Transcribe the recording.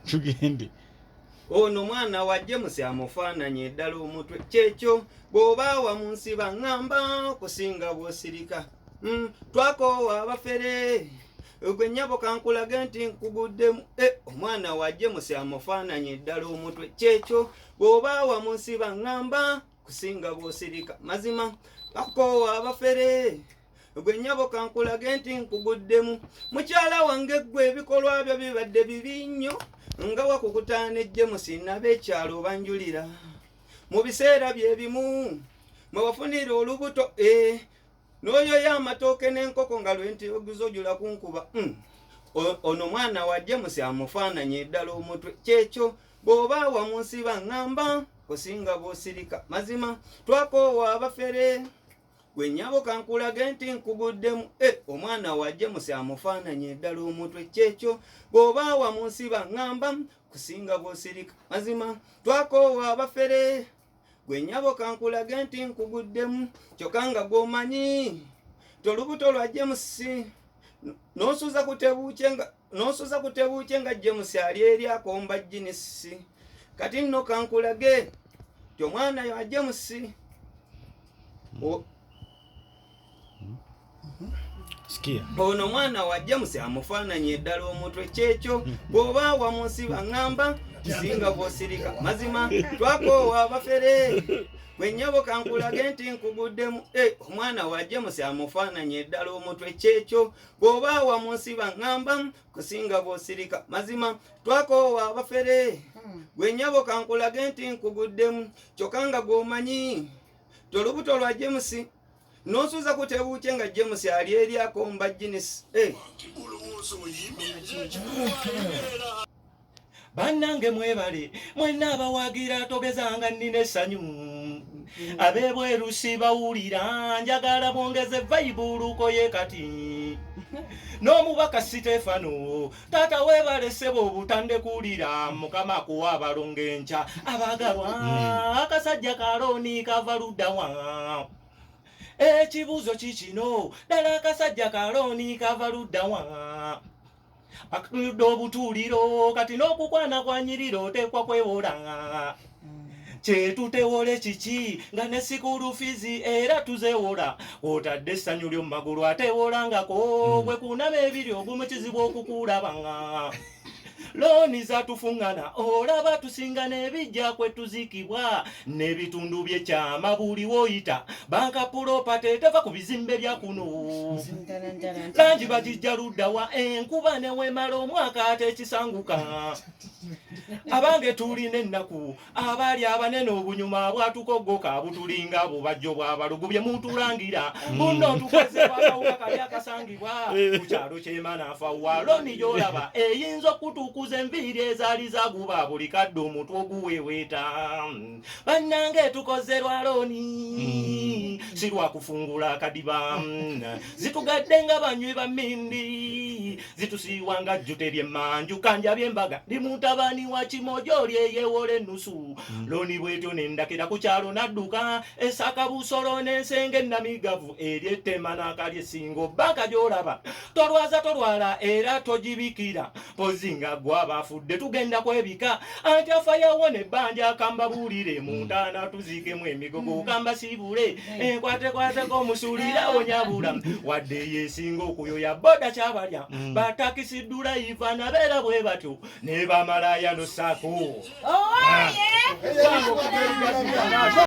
Tugende. Ono mwana wa James amufaananye ddala omutwe kyekyo bw'oba wa mu nsi baŋŋamba okusinga bw'osirika. Twakoowa abafere gwe nnyabo kankulage nti nkuguddemu. Omwana wa James amufaananye ddala omutwe kyekyo bw'oba wa mu nsi baŋŋamba okusinga bw'osirika. Mazima twakoowa abafere gwe nnyabo kankulage nti nkuguddemu. Mukyala wange ggwe ebikolwa byo bibadde bibi nnyo nga wakukutaana James n'ab'ekyalo banjulira mu biseera bye bimu mwe wafunira olubuto n'oyoya amatooke n'enkoko nga lwenti oguzojula kunkuba. Ono mwana wa James amufaananye ddala omutwe kyekyo bw'oba wa mu nsi baŋŋamba kusinga bw'osirika. Mazima twakoowa abafere gwe nnyabo kankulage nti nkuguddemu. Omwana wa James amufaananye ddala omutwe kyekyo bw'oba wa mu nsi baŋŋamba kusinga bw'osirika. Mazima twakoowa abafere gwe nnyabo kankulage nti nkuguddemu. Kyokka nga gw'omanyi tolubuto lwa James n'osuza kutebuukye nga James ali eri akomba jinisi. Kati nno kankulage ti omwana wa James ono mwana wa James amufaananye ddala omutwe kyekyo bw'oba wa mu nsi baŋŋamba kusinga bw'osirika. Mazima twakoowa abafere gwe nnyabo kankulage nti nkuguddemu. Omwana wa James amufaananye ddala omutwe kyekyo bw'oba wa mu nsi baŋŋamba kusinga bw'osirika. Mazima twakoowa abafere gwe nnyabo kankulage nti nkuguddemu. Kyokka nga gw'omanyi tolubuto lwa James n'osuza kutebuukye nga James ali eri akomba jinisi. Bannange mwebale mwenna abawagira togezanga nnina essanyu. Ab'ebweru sibawulira njagala bongeze Bayibuluko ye kati. N'omubaka Sitefano taata weebale ssebo obutandekuulira Mukama akuwa abalongo enkya. Abagalwa akasajja Kalooni kava ludda wa? Ekibuuzo kikino ddala akasajja Kalooni kava ludda wa? Akutulidde obutuuliro kati n'okukwana kwa nyiriro oteekwa kwewola. Kyetutewole kiki nga ne sikulu fizi era tuzeewola. Otadde essanyu lyo mu magulu ateewolangako bwe kunama ebiri ogumu kizibu okukulaba. Looni zatufuŋŋana olaba tusinga n'ebijja kwe tuzikibwa n'ebitundu by'ekyama buli woyita banka puropate teva ku bizimbe bya kuno. Langi bagijja ludda wa? Enkuba ne wemala omwaka ate ekisanguka. Abange tulina ennaku abaali abanene obunyuma bwatukogoka butulinga abo bajjo bw'abalugu bye mutulangira. Muno tukoze akawuka kali akasangibwa ku kyalo ky'Emana afawa. Looni gy'olaba eyinza okutukuza enviiri ezaali zaguba buli kadde omutwe oguweeweeta. Bannange tukoze lwa Looni si lwa kufungula akadiba. Zitugadde nga banywi ba mmindi zitusiiwa nga jjute ly'emmanju kanja by'embaga ndi mutabani wa Kimojo oli eyeewola ennusu. Looni bwetyo n'endakira ku kyalo n'adduka esaka busolo n'ensenge ennamigavu eri ettema n'akalya essingo. Banka gy'olaba tolwaza tolwala era togibikira pozi nga gwaba afudde tugenda kwebika. Anti afa yawona ebbanja akamba buulire mu ntaana tuziikemu emigogo kamba siibule enkwatekwateko omusuulira onyabula wadde yeesinga okuyoya boda kyabalya batakisiddula iva nabeera bwe batyo ne bamalaya no saako.